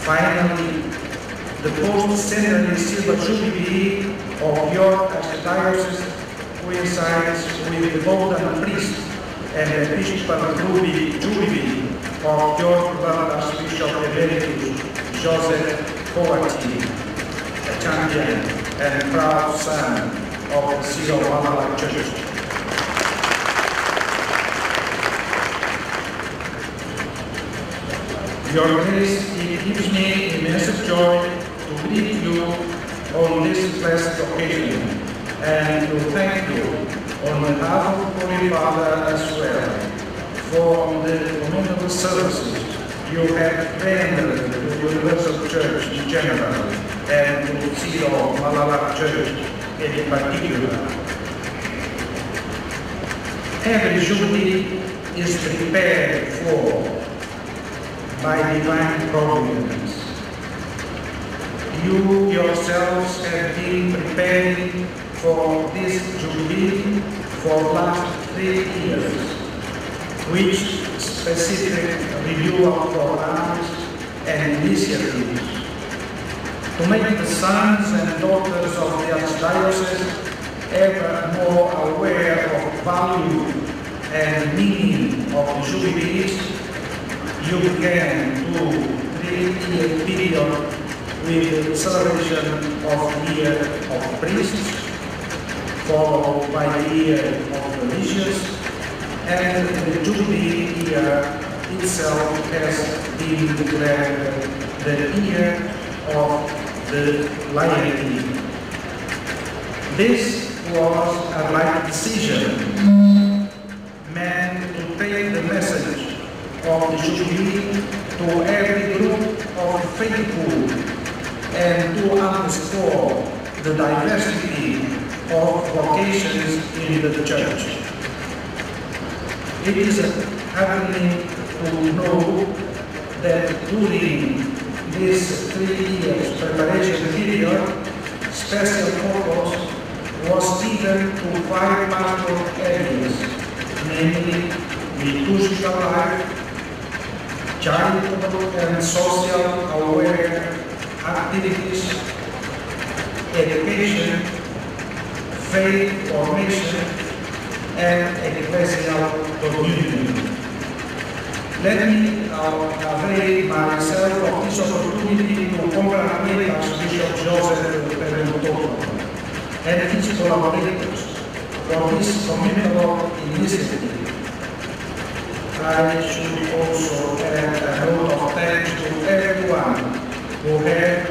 Finally, the post-centenary silver jubilee of your archdiocese coincides with the golden priest and episcopal jubilee of your beloved Archbishop Emeritus Joseph Coati, a champion and proud son of the Syro-Malabar Church. Your Grace, it gives me immense joy to greet you on this blessed occasion and to thank you on behalf of Holy Father as well for the commendable services you have rendered to the Universal Church in general and to the Syro-Malabar Church in particular. Every jubilee is prepared for by divine providence. You yourselves have been preparing for this jubilee for the last 3 years, which specific review of programs and initiatives to make the sons and daughters of the Archdiocese ever more aware of value and meaning of the jubilees. You began to 3-year period with the celebration of the Year of Priests, followed by the Year of Religious, and the Jubilee year itself has been declared the Year of the Laity. This was a right decision, meant to take the message of the Jubilee to every group of faithful and to underscore the diversity of vocations in the Church. It is heavenly to know that during this 3 years preparation period, special focus was given to 5 pastoral areas, namely liturgical life, charitable and social aware activities, education, faith formation, and ecclesial community. Let me avail myself of this opportunity to congratulate Archbishop Joseph Perentoto and his collaborators for this commendable initiative. I should also add a note of thanks to everyone who have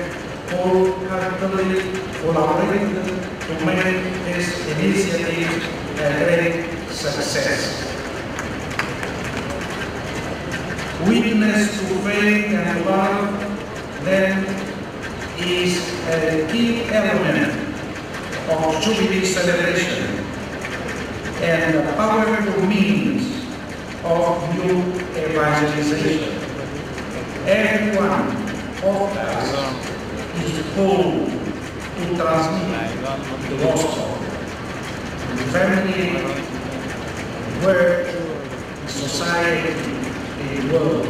wholeheartedly collaborated to make this initiative a great success. Witness to faith and love, then, is a key element of Jubilee celebration and a powerful means of new evangelization. Everyone of us is called to transmit the gospel in family, work, society, and world.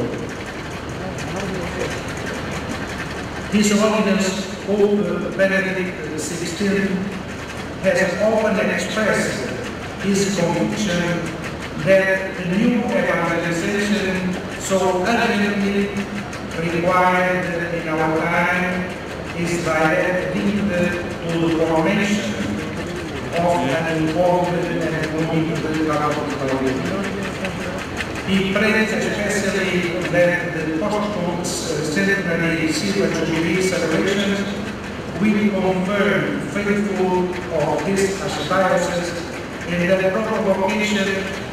His Holiness Pope Benedict XVI has often expressed his conviction that the new evangelization so urgently required in our time is directly linked to the formation of an informed and committed Catholic. He prays especially that the post-centenary Silver Jubilee celebrations will confirm faithful of this archdiocese in the proper vocation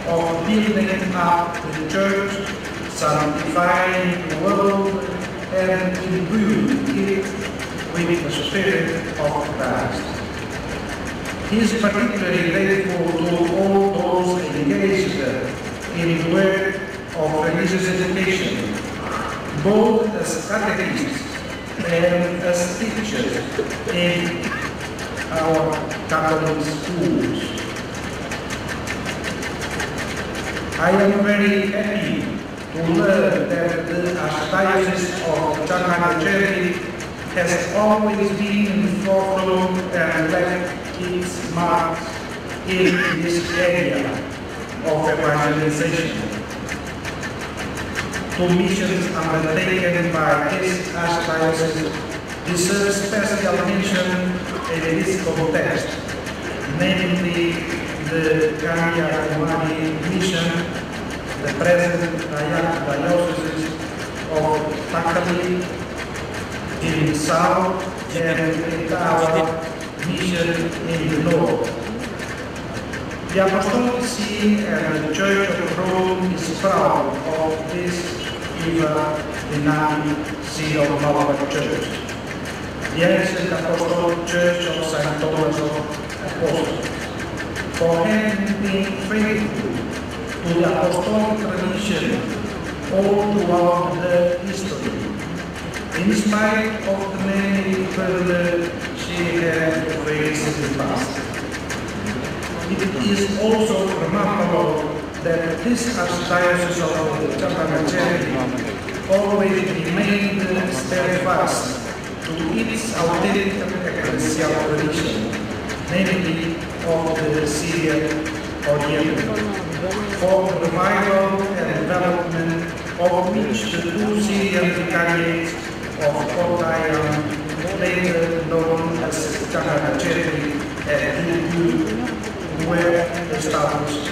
of building up the Church, sanctifying the world, and imbuing it with the Spirit of Christ. He is particularly grateful to all those engaged in the work of religious education, both as catechists and as teachers in our Catholic schools. I am very happy to learn that the Archdiocese of Cernagaceri has always been in the forefront and left its mark in this area of evangelization. Two missions undertaken by this archdiocese deserve special mention in this context, namely the Kanyakumari mission, the present diocese of Takali in the south and the Tawa mission in the north. The Apostolic See and the Church of Rome is proud of this dynamic See of Nova Church. The ancient Apostolic Church of St. Thomas of Apostles, for having been faithful to the Apostolic tradition all throughout her history, in spite of the many failures she had faced in the past. It is also remarkable that this archdiocese of Cernagaceri always remained steadfast to its authentic ecclesial tradition, namely of the Syrian Orient, for the revival and development of which the two Syrian vicariates of Kottayam, later known as Cernagaceri and Ilgu, were established in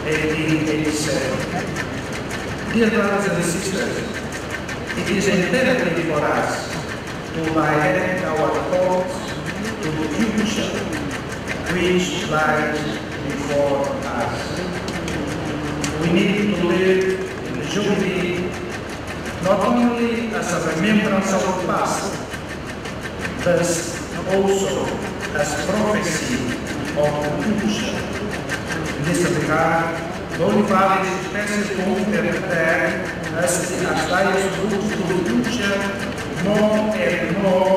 1887. Dear brothers and sisters, it is imperative for us to direct our thoughts to the future which lies before us. We need to live in the Jubilee not only as a remembrance of the past, but also as prophecy of the future. In this regard, the Holy Father is especially confident that as the Archdiocese looks to the future, more and more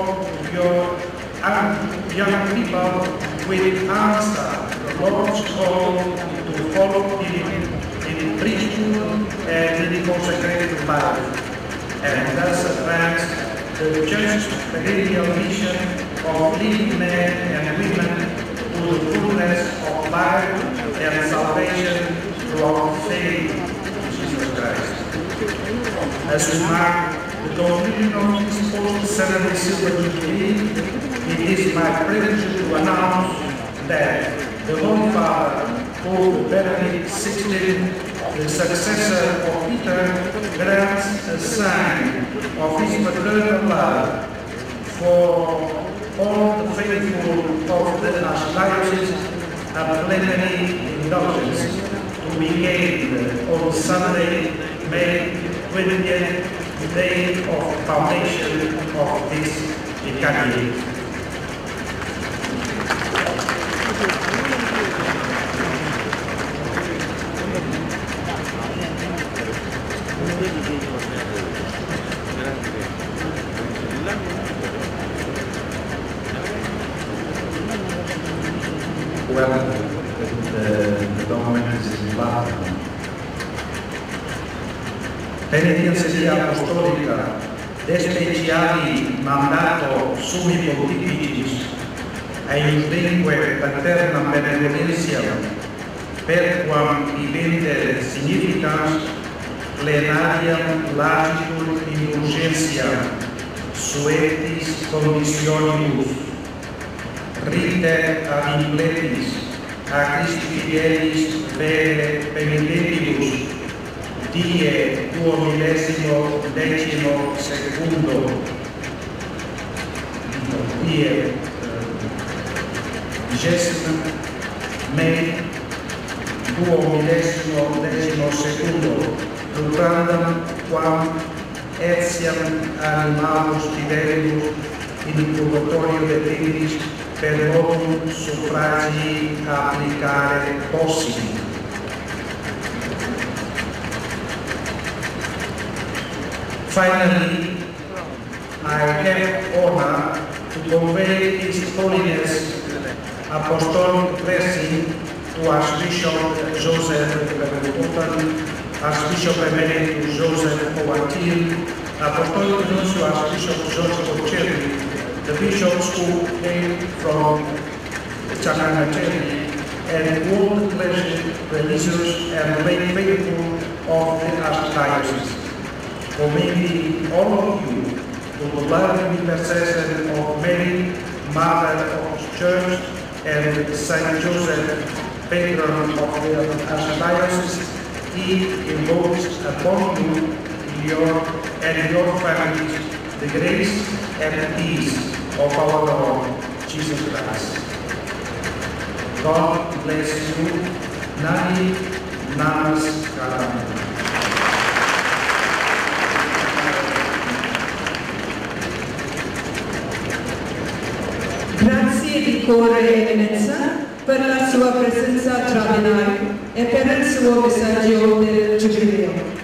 young people will answer the Lord's call to follow Him in priesthood and in consecrated life, and thus advance the Church's perennial mission of leading men and women to the fullness of life and salvation through our faith in Jesus Christ. As we mark the conclusion of this post-Sunday Silver Jubilee, it is my privilege to announce that the Holy Father, Pope Benedict XVI, the successor of Peter, grants a sign of his paternal love for all the faithful of the Archdiocese a plenary indulgence to be gained on Sunday, May 20th, the day of foundation of this vicariate. Well, the document is in Latin. Penitentia Apostolica, de speciali mandato sumi pontificis, aiutinque paternam benevolentiam, perquam vivente significans plenariam lagitur indulgentiam, suetis conditionibus, rite ad impletis, a Christi fidelis vere penitentibus, die 2012 secundo, die 20 May 2012 secundo, lucrandam quam etiam animamus fidelibus in purgatorio detendis per votum suffragii applicare possibili. Finally, I have honor to convey His Holiness Apostolic blessing to Archbishop Joseph Bergotan, Archbishop Emeritus Joseph Owatil, Apostolic Nuncio Archbishop George Bocelli, the bishops who came from Chakanacheri, and all the clergy, religious and lay faithful of the Archdiocese. For maybe all of you, who will love the intercession of Mary, Mother of the Church, and Saint Joseph, patron of the Archdiocese, he invokes upon you and your families the grace and peace of our Lord Jesus Christ. God bless you. Nani Namaskaram. Grazie di cuore eminenza per la sua presenza tra noi e per il suo messaggio del Giubileo.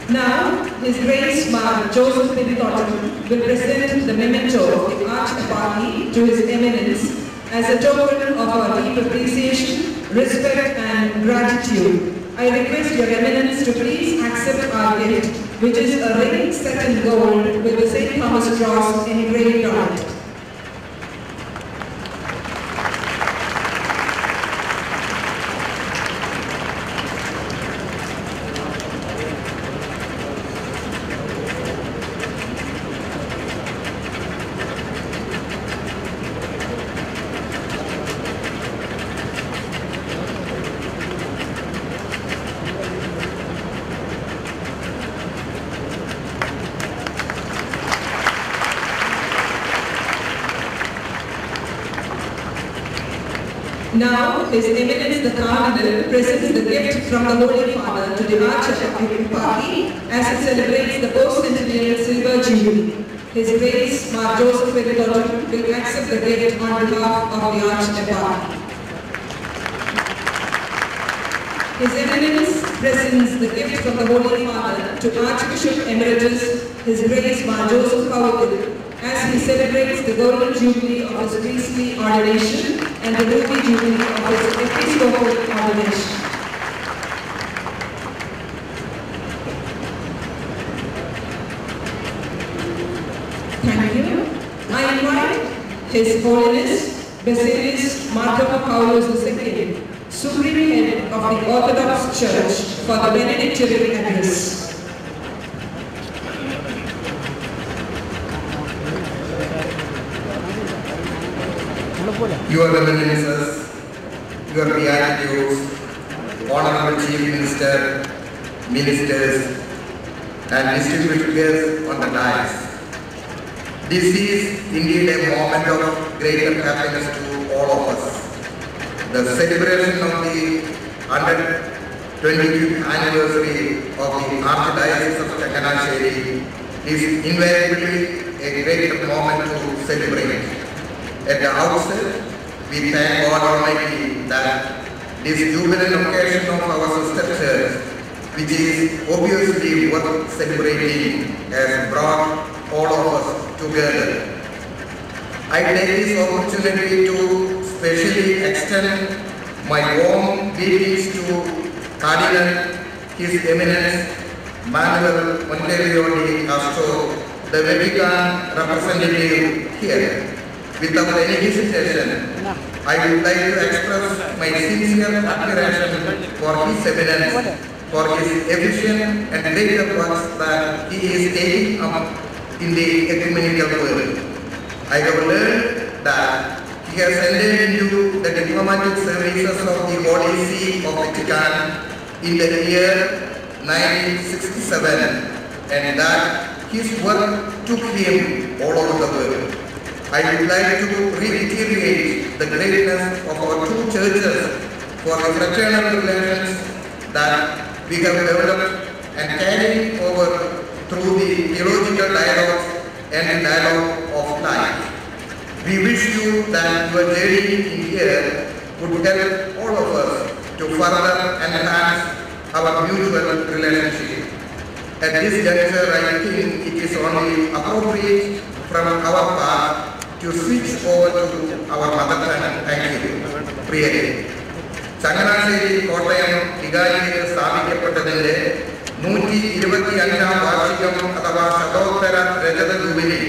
Now, His Grace Mar Joseph Benedetto will present the memento of the Archieparchy to His Eminence as a token of our deep appreciation, respect and gratitude. I request Your Eminence to please accept our gift, which is a ring set in gold with the St. Thomas cross engraved on it. Now, His Eminence the Cardinal presents the gift from the Holy Father to the Archieparchy as it celebrates the post-centennial Silver Jubilee. His Grace Mar Joseph Benedetto will accept the gift on behalf of the Archieparchy. His Eminence presents the gift from the Holy Father to Archbishop Emeritus His Grace Mar Joseph Kawakil as he celebrates the Golden Jubilee of his priestly ordination and the Ruby Jubilee of his episcopal ordination. Thank you. I invite His Holiness Basilius Martha Paulus II, Supreme Head of the Orthodox Church, for the benedictory address. Your Eminences, Your Beatitudes, Honorable Chief Minister, Ministers, and distinguished guests on the dais. This is indeed a moment of greater happiness to all of us. The celebration of the 125th anniversary of the Archdiocese of Chakanacheri is invariably a great moment to celebrate. At the outset, we thank God Almighty that this jubilant occasion of our sister church, which is obviously worth celebrating, has brought all of us together. I take this opportunity to specially extend my warm greetings to Cardinal His Eminence Manuel Monteiro de Castro, the Vatican representative here. Without any hesitation, I would like to express my sincere admiration for His Eminence, for his efficient and greater works that he is taking up in the ecumenical world. I have learned that he has entered into the diplomatic services of the Holy See of Vatican in the year 1967, and that his work took him all over the world. I would like to reiterate the greatness of our two churches for the fraternal relations that we have developed and carried over through the theological dialogues and the dialogue of life. We wish you that your journey in here would help all of us to further enhance our mutual relationship. At this juncture, I think it is only appropriate from our part to switch over to our mother tongue. Thank you. Priya. Changanassery Kottayam വികാരിയിൽ സ്ഥാപിക്കപ്പെട്ടതിന്റെ 125-ാം വാർഷികം അഥവാ ശതോത്തര രജത jubilee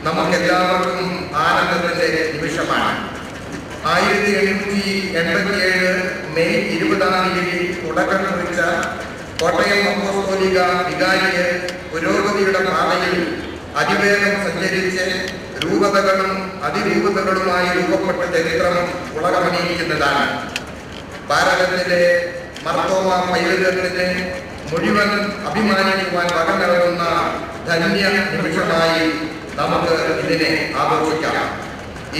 നമുക്കെല്ലാവർക്കും ആനന്ദത്തിന്റെ നിമിഷമാണ്. 1887 May 20-ാം തീയതി തുടക്കം കുറിച്ച കോട്ടയം അപ്പോസ്തോലിക വികാരിയെ പുരോഗതിയുടെ പാതയിൽ അതിവേഗം സഞ്ചരിച്ച് രൂപതകളും അതിരൂപതകളുമായി രൂപപ്പെട്ട ചരിത്രം ഉളകമണിയിക്കുന്നതാണ്. ഭാരതത്തിലെ മർത്തോമ പൈതൃകത്തിന് മുഴുവൻ അഭിമാനിക്കുവാൻ വക നൽകുന്ന ധന്യ നിമിഷമായി നമുക്ക് ഇതിനെ ആഘോഷിക്കാം.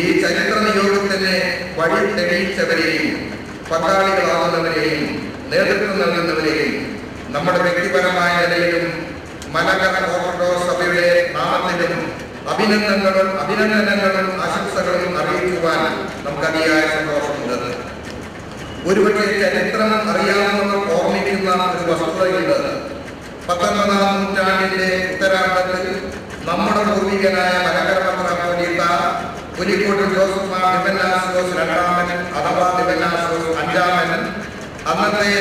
ഈ ചരിത്ര നിയോഗത്തിന് വഴി തെളിയിച്ചവരെയും പങ്കാളികളാകുന്നവരെയും നേതൃത്വം നൽകുന്നവരെയും നമ്മുടെ വ്യക്തിപരമായ നിലയിലും മലങ്കര ഓർത്തഡോക്സ് സഭയുടെ നാമത്തിലും അഭിനന്ദനങ്ങളും ആശംസകളും അറിയിക്കുവാൻ നമുക്ക് അതിയായ സന്തോഷമുണ്ട്. ഒരുപക്ഷെ ചരിത്രം അറിയാവുന്നവർ ഓർമ്മിക്കുന്ന ഒരു വസ്തുതയുണ്ട്. 19-ാം നൂറ്റാണ്ടിന്റെ ഉത്തരാർദ്ധത്തിൽ നമ്മുടെ പൂർവികനായ മലങ്കര മെത്രാപ്പോലീത്ത പുലിക്കോട്ട് ജോസഫ് മാർ ദിവന്നാസിയോസ് രണ്ടാമൻ അഥവാ ദിവന്നാസിയോസ് അഞ്ചാമൻ അന്നത്തെ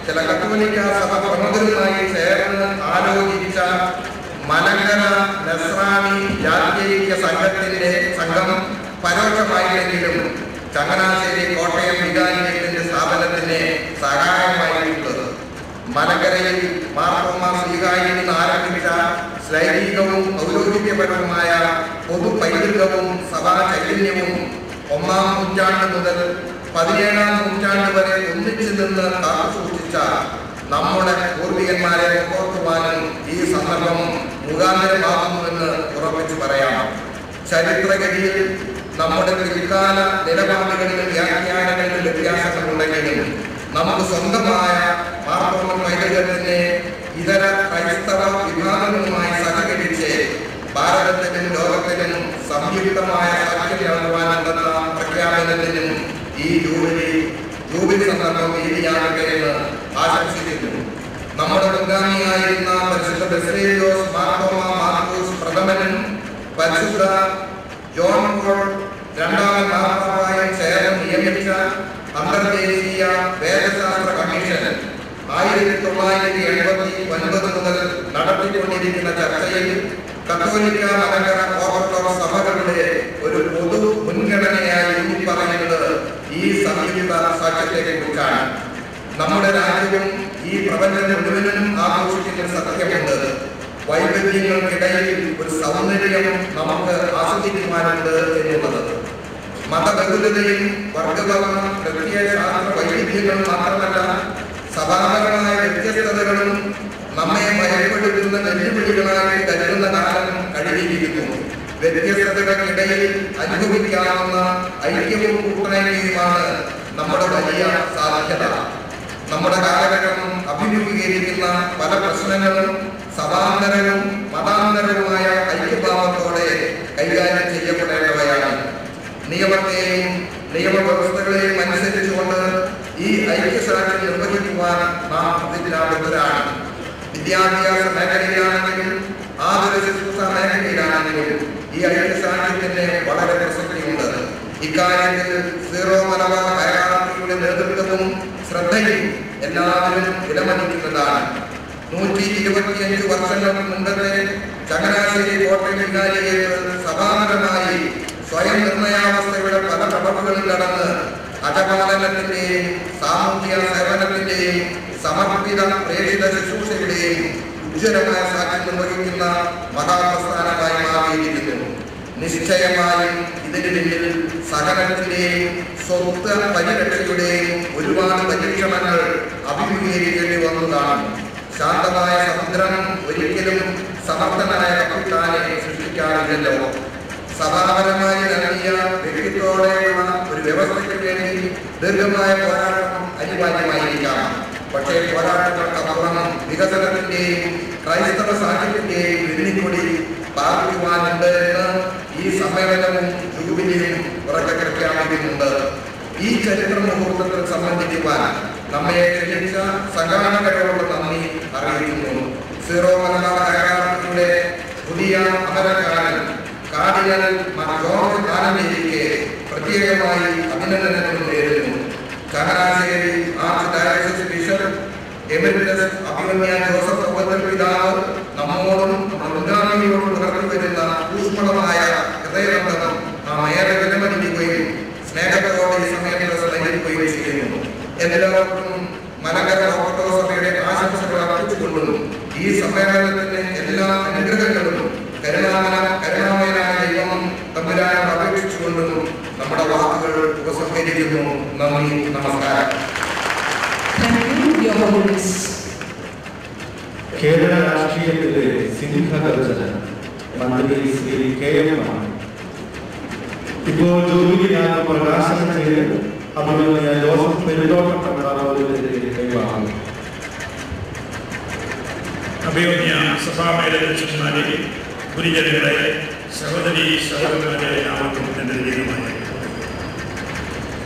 ചില കത്തോലിക്ക സഭ പ്രമുഖരുമായി ചേർന്ന് ആലോചിച്ച മലങ്കര നസ്രാണി ജാതീയ സംഘം പരോക്ഷമായില്ലെങ്കിലും ചങ്ങനാശ്ശേരി കോട്ടയം വികാരിയത്തിന്റെ സ്ഥാപനത്തിന് സഹായമായിട്ടുള്ളത്. മലങ്കരയിൽ മാർത്തോമാ സ്വീകാര്യയിൽ നിന്ന് ആരംഭിച്ച ശൈലികവും ഔദ്യോഗികപരവുമായ പൊതു പൈതൃകവും സഭാ ചൈതന്യവും 1-ാം നൂറ്റാണ്ട് മുതൽ 17-ാം നൂറ്റാണ്ട് വരെ ഒന്നിച്ചു നിന്ന് കാത്തുസൂക്ഷിച്ച നമ്മുടെ പൂർവികന്മാരെ ഓർക്കുവാനും ഈ സന്ദർഭം മുഖാന്തരമാകുന്നുവെന്ന് ഉറപ്പിച്ചു പറയാം. ചരിത്രഗതിയിൽ നമ്മുടെ പിൽക്കാല നിലപാടുകളിലും വ്യാഖ്യാനങ്ങളിലും വ്യത്യാസങ്ങളുണ്ടെങ്കിലും നമുക്ക് സ്വന്തമായ മാർത്തോമ പൈതൃകത്തിന് ഇതര ക്രൈസ്തവ വിഭാഗങ്ങളുമായി സഹകരിച്ച് ഭാരതത്തിനും ലോകത്തിനും സംയുക്തമായ സാക്ഷ്യം നൽകുവാനെന്ന പ്രഖ്യാപനത്തിനും ഈ ജൂബിലി സന്ദർഭം വേദിയാകട്ടെ എന്ന് ആശംസിക്കുന്നു. നമ്മുടെ മുൻഗാമിയായിരുന്ന പരിശുദ്ധ ബസേലിയോസ് മാർത്തോമാ മാർക്കോസ് പ്രഥമനും പരിശുദ്ധ ജോൺ പോൾ രണ്ടാമൻ മാർപ്പാപ്പായും ചേർന്ന് നിയമിച്ച അന്തർദേശീയ വേദശാസ്ത്ര കമ്മീഷൻ 1989 മുതൽ നടത്തിക്കൊണ്ടിരിക്കുന്ന ചർച്ചയിൽ കത്തോലിക്ക മലങ്കര ഓർത്തഡോക്സ് സഭകളുടെ ഒരു പൊതു മുൻഗണനയായി പറയുന്നത് ഈ സംയുക്ത സാക്ഷ്യത്തെ കുറിച്ചാണ്. നമ്മുടെ രാജ്യവും ഈ പ്രപഞ്ചം മുഴുവനും ആഘോഷിക്കുന്ന സത്യമുണ്ട്. വൈവിധ്യങ്ങൾക്കിടയിൽ ഒരു സൗന്ദര്യം നമുക്ക് ആസ്വദിക്കുവാനുണ്ട് എന്നുള്ളത്. മതബഹുലതയും വർഗവർണ്ണ പ്രത്യയശാസ്ത്ര വൈവിധ്യങ്ങളും മാത്രമല്ല, സഭാപരമായ വ്യത്യസ്തതകളും നമ്മെ ഭയപ്പെടുത്തുന്ന വെല്ലുവിളികളായി കരുതുന്ന കാലം കഴിഞ്ഞിരിക്കുന്നു. വ്യത്യസ്തതകൾക്കിടയിൽ അനുഭവിക്കാവുന്ന ഐക്യവും കൂട്ടായ്മയുമാണ് നമ്മുടെ വലിയ സാധ്യത. നമ്മുടെ കാലഘട്ടം അഭിമുഖീകരിക്കുന്ന പല പ്രശ്നങ്ങളും സഭാന്തരവും മതാന്തരവുമായ ഐക്യഭാവത്തോടെ കൈകാര്യം ചെയ്യപ്പെടേണ്ടവയാണ്. നിയമത്തെയും നിയമവ്യവസ്ഥകളെയും അനുസരിച്ചുകൊണ്ട് ഈ ഐക്യസാക്ഷ്യം നിർവഹിക്കുവാൻ നാം പ്രതിജ്ഞാബദ്ധരാണ്. വിദ്യാഭ്യാസ മേഖലയിലാണെങ്കിലും ആതുര ശുശ്രൂഷ മേഖലയിലാണെങ്കിലും ഈ ഐക്യസാക്ഷ്യത്തിന് വളരെ പ്രസക്തിയുണ്ട്. ഇക്കാര്യത്തിൽ സീറോ മലബാർ ഹൈറാർക്കിയുടെ നേതൃത്വവും ശ്രദ്ധയും എല്ലാവരും വിലമതിക്കുന്നതാണ്. 125 വർഷങ്ങൾക്ക് മുമ്പത്തെ ചങ്ങനാശ്ശേരി കോട്ടയം വികാരിയേറ്റ് സഭാപരമായി സ്വയം നിർണയാവസ്ഥയുടെ പല കടവുകളിൽ കടന്ന് അജപാലനത്തിന്റെയും സാമൂഹ്യ സേവനത്തിന്റെയും സമർപ്പിത പ്രേരിത ശുശ്രൂഷയുടെയും ഉജ്ജ്വലമായ സാക്ഷ്യം നിർവഹിക്കുന്ന മഹാപ്രസ്ഥാനമായി മാറിയിരിക്കുന്നു. നിശ്ചയമായും ഇതിന് പിന്നിൽ സഹനത്തിന്റെയും സ്വത്ത് പരിരക്ഷയുടെയും ഒരുപാട് പരീക്ഷണങ്ങൾ അഭിമുഖീകരിക്കേണ്ടി വന്നതാണ്. ശാന്തമായ സമുദ്രം ഒരിക്കലും സമർത്ഥനായ കപ്പിത്താനെ സൃഷ്ടിക്കാറില്ലല്ലോ. സഭാപരമായി നൽകിയ വ്യക്തിത്വത്തോടെയുള്ള ഒരു വ്യവസ്ഥയ്ക്ക് വേണ്ടി ദീർഘമായ പോരാട്ടം അനിവാര്യമായിരിക്കാം. പക്ഷേ പോരാട്ടങ്ങൾക്കപ്പുറം വികസനത്തിന്റെയും ക്രൈസ്തവ സാഹിത്യത്തിന്റെയും വെള്ളിക്കൊടി പാർക്കുവാനുണ്ട് എന്ന് ഈ സമ്മേളനവും ജൂബിലിയും ഉറക്കെ പ്രഖ്യാപിക്കുന്നുണ്ട്. ഈ ചരിത്ര മുഹൂർത്തത്തിൽ സംബന്ധിക്കുവാൻ നമ്മെ ക്ഷണിച്ച സംഘാടകരോട് നന്ദി അറിയിക്കുന്നു. സീറോ മലബാർ ഹൈറാർക്കിയുടെ പുതിയ അമരക്കാരൻ കാർഡിനൽ ജോർജ് ആനന്ദിക്ക് പ്രത്യേകമായി അഭിനന്ദനങ്ങൾ നേരുന്നു. Changanassery arch director bishop emeritus അഭിമന്യ ജോസഫ് സ്വർഗ്ഗത്തിൽ പിതാവ് നമ്മോടും നമ്മുടെ മുൻഗാമികളോടും പുലർത്തി വരുന്ന ഊഷ്മളമായ ഹൃദയബന്ധം നാം ഏറെ വിലമതിക്കുകയും സ്നേഹത്തോടെ ഈ സമയത്ത് സ്മരിക്കുകയും ചെയ്യുന്നു. എല്ലാവർക്കും മലങ്കര ഓർത്തഡോക്സ് സഭയുടെ ആശംസകൾ അർപ്പിച്ചുകൊണ്ടും ഈ സമ്മേളനത്തിന് എല്ലാ അനുഗ്രഹങ്ങളും കരുണാമയനായ ദൈവം തമ്പുരാനോട് അപേക്ഷിച്ചുകൊണ്ടും നമ്മുടെ വാക്കുകൾ ഉപസംഹരിക്കുന്നു. നന്ദി, നമസ്കാരം. കേരള രാഷ്ട്രീയത്തിലെ സിംഹഗർജന മന്ത്രി ശ്രീ KM ഇപ്പോൾ ജൂബിലിയാണ് പ്രകാശനം ചെയ്ത് അഭിനന്ദന ജോസഫ് പെരുന്തോട്ടം കൈമാറുന്നു. അഭിയോഗ്യ സഭാമേലധ്യക്ഷന്മാരെ, ഗുരുജനങ്ങളെ, സഹോദരി സഹോദരന്മാരെ, എല്ലാവർക്കും എൻ്റെ ദൈവമായ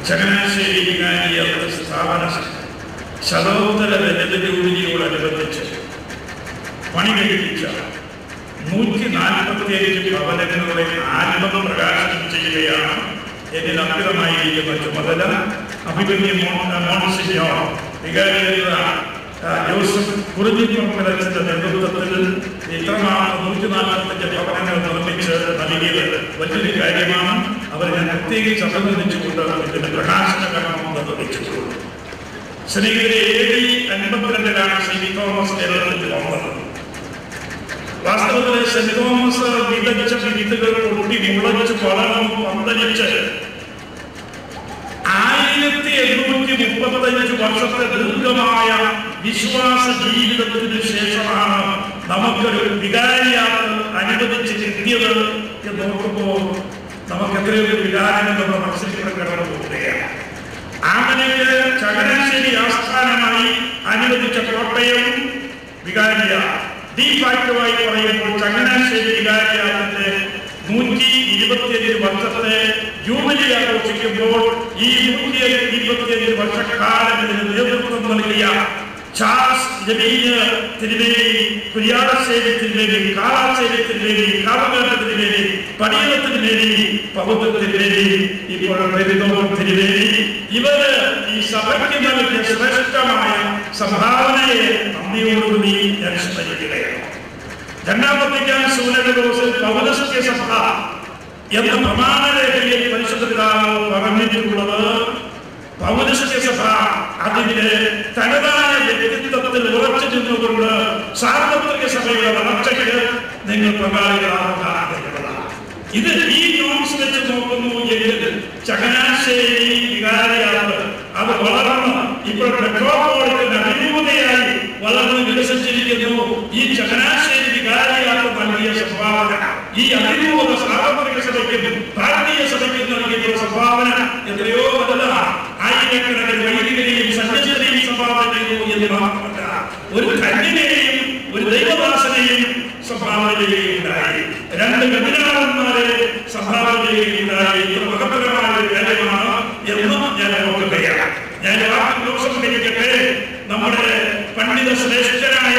ചങ്ങനാശ്ശേരി വികാരിയ സ്ഥാപന ശതോത്തര രജതജൂബിലിയോടനുബന്ധിച്ച് പണി കഴിപ്പിച്ച 145 ഭവനങ്ങളുടെ ആൽബം പ്രകാശനം ചെയ്യുകയാണ് എന്നിൽ അർപ്പിതമായിരിക്കുന്ന ചുമതല. അഭിമന്യ മോൺസിഞ്ഞോർ വികാരിയ ജോസഫ് കുറുഞ്ഞിപ്പറമ്പിലച്ചന്റെ നേതൃത്വത്തിൽ ഇത്രമാത്രം 145 ഭവനങ്ങൾ നിർമ്മിച്ച് നൽകിയത് വലിയൊരു കാര്യമാണ്. അവർ ഞാൻ പ്രത്യേകിച്ച് അഭിനന്ദിച്ചുകൊണ്ട് ഇതിന്റെ പ്രകാശന കർമ്മം നിർവഹിച്ചിട്ടുള്ളൂ. സ്നേഹിതരെ, AD 52 സെന്റ് തോമസ് കേരളത്തിൽ വന്നത്. വാസ്തവത്തിൽ സെന്റ് തോമസ് വിതച്ച വിത്തുകൾ പൊട്ടി മുളച്ച് വളർന്നു പന്തലിച്ച് 1835 വർഷത്തെ ദീർഘമായ വിശ്വാസ ജീവിതത്തിന് ശേഷമാണ് നമുക്കൊരു വികാരിയാത്ത് അനുവദിച്ച് കിട്ടിയത് എന്ന് നോക്കുമ്പോൾ നമുക്ക് എത്രയൊരു വികാരങ്ങൾ നമ്മുടെ മനസ്സിലൂടെ കടന്നു പോവുകയാണ്. അങ്ങനെ ചങ്ങനാശ്ശേരി ആസ്ഥാനമായി അനുവദിച്ച കോട്ടയം വികാരിയ ഡീഫാക്ടോയി പറയുമ്പോൾ ചങ്ങനാശ്ശേരി വികാരിയാത്തിന്റെ 125 വർഷത്തെ ജൂബിലി ആഘോഷിക്കുമ്പോൾ ഈ 125 വർഷക്കാലം ഇതിന് നേതൃത്വം നൽകിയ ചാൾസ് തിരുവേലി, കുര്യാളശ്ശേരി തിരുവേലി, കാളാശ്ശേരി തിരുവേലി, കാവങ്ങാട്ട് തിരുവേലി, പടിയളത്ത് തിരുവേലി, പൗത്ര തിരുവേലി, ഇപ്പോൾ പെരുന്തോട്ടം തിരുവേലി, ഇവര് ഈ സഭയ്ക്ക് നൽകിയ ശ്രേഷ്ഠമായ സംഭാവനയെ നന്ദിയോടുകൂടി ഞാൻ സ്മരിക്കുകയാണ്. രണ്ടാം വത്തിക്കാൻ സൂനകദോസിൽ പൗരസ്ത്യ സഭ എന്ന പ്രമാണരേഖയിൽ പരിശുദ്ധ പിതാവ് പറഞ്ഞിട്ടുള്ളത്, പൗരസ്ത്യ സഭ അതിന്റെ തനതായ വ്യക്തിത്വത്തിൽ ഉറച്ചു നിന്നുകൊണ്ട് സാർവത്രിക സഭയുടെ വളർച്ചയ്ക്ക് നിങ്ങൾ പങ്കാളികളാവുക. ഇത് ഈ നോംസ് വെച്ച് നോക്കുന്നു എങ്കിൽ ചങ്ങനാശ്ശേരി വികാരിയാത്ത് അത് വളർന്ന് ഇപ്പോൾ മെട്രോപോളിറ്റൻ അഭിമുഖതയായി വളർന്ന് വികസിച്ചിരിക്കുന്നു. ഈ ചങ്ങനാശ്ശേരി വികാരിയാത്ത് നൽകിയ സംഭാവന, ഈ അഭിമുഖത സാർവത്രിക സഭയ്ക്കും ഭാരതീയ സഭയ്ക്കും നൽകിയ സംഭാവന എത്രയോ വലുതാണ്. ആയിരക്കണക്കിന് വൈദികരെയും സന്യസ്തരെയും സംഭാവന ചെയ്തു എന്ന് മാത്രമല്ല, ഒരു കന്യകയെയും ഒരു ദൈവദാസനെയും സംഭാവന ചെയ്യുകയുണ്ടായി. 2 ഗതിനാളന്മാരെ സംഭാവന ചെയ്യുകയുണ്ടായി. ഇത് മഹത്തരമായ കാര്യമാണ് എന്ന് ഞാൻ ഓർക്കുകയാണ്. ഞാൻ വാക്കുകളിക്കട്ടെ, നമ്മുടെ പണ്ഡിത ശ്രേഷ്ഠരായ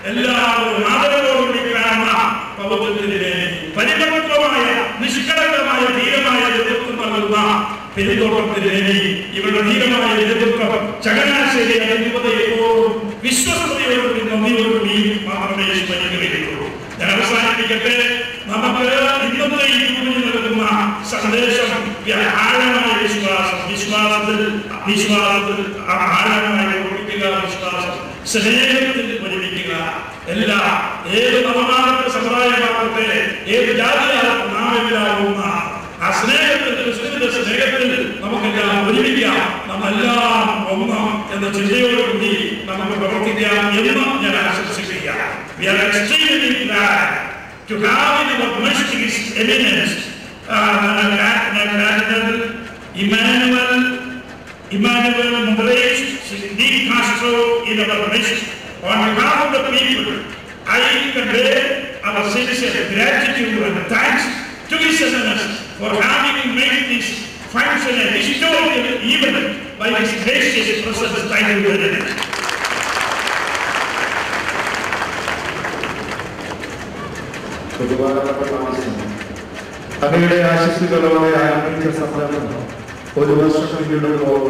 എല്ലാവരും ആദരവോടുകൂടി കാണുന്ന പൗരത്വത്തിന് പരിപക്വമായ നിഷ്കളങ്കമായ ധീരമായ നേതൃത്വം നൽകുന്ന പെരുന്തോട്ടത്തിന് ഇവരുടെ ധീരമായ നേതൃത്വം ചങ്ങനാശ്ശേരി അധിപതയോടും വിശ്വസ്തയോടുകൂടി നന്ദിയോടുകൂടി മാത്രമേ സ്മരിക്കുകയുള്ളൂ. ഞാൻ അവസാനിപ്പിക്കട്ടെ. നമുക്ക് ഇന്നത്തെ ഈ യൂണിയൻ നൽകുന്ന സന്ദേശം ആഴമായ വിശ്വാസത്തിൽ ആഴമായി ഒഴിപ്പിക്കുക, വിശ്വാസം സ്നേഹത്തിൽ ഒരുമിക്കുക. എല്ലാ ഏത് മതമാകട്ടെ, സമുദായമാകട്ടെ, ഏത് ജാതിയാകട്ടെ, നാം എല്ലാവുന്ന ആ സ്നേഹത്തിൽ, ക്രിസ്തുവിന്റെ സ്നേഹത്തിൽ നമുക്കെല്ലാം ഒരുമിക്കാം. നമ്മളെല്ലാം ഒന്ന് എന്ന ചിന്തയോടുകൂടി നമുക്ക് പ്രവർത്തിക്കാം എന്ന് ഞാൻ ആശംസിക്കുകയാണ്. We are extremely glad to have in our midst His Eminence Emmanuel Moraes D. Castro in our midst. On behalf of the people, I convey our sincere gratitude and thanks to His Eminence for having made this function a historical event by His gracious presence. Thank you very much. അങ്ങയുടെ ആശംസകളോടെ ആരംഭിച്ച സംരംഭം 1 വർഷം പിന്നിടുമ്പോൾ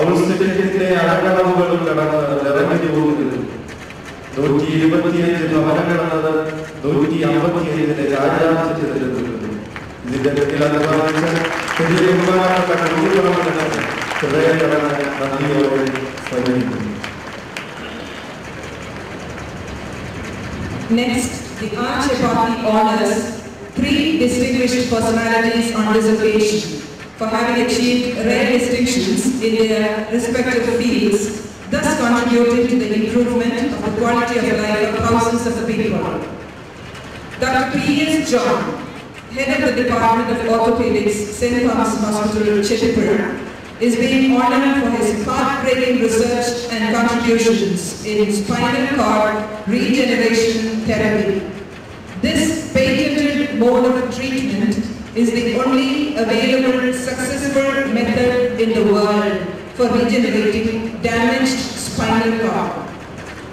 ഔത്സര്യത്തിന്റെ അടകളവുകളും കടന്ന് നിറഞ്ഞു പോകുന്നത് 125 ഭവനങ്ങളെന്നത് 155 രാജാംശത്തിൽ നിൽക്കുന്നു. ഇതിന്റെ പിന്നിൽ അധ്വാനിച്ച പുതിയ ബഹുമാനപ്പെട്ട കുടുംബങ്ങൾക്ക് ഹൃദയം നിറഞ്ഞ നന്ദിയോടെ സ്മരിക്കുന്നു. Next, the Archeparchy honors 3 distinguished personalities on this occasion for having achieved rare distinctions in their respective fields, thus contributing to the improvement of the quality of life of thousands of people. Dr. P.S. John, head of the Department of Orthopedics, St. Thomas Hospital, Chettipur, is being honored for his path-breaking research and contributions in spinal cord regeneration therapy. This patented mode of treatment is the only available successful method in the world for regenerating damaged spinal cord.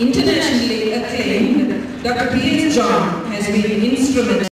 Internationally acclaimed, Dr. P.S. John has been instrumental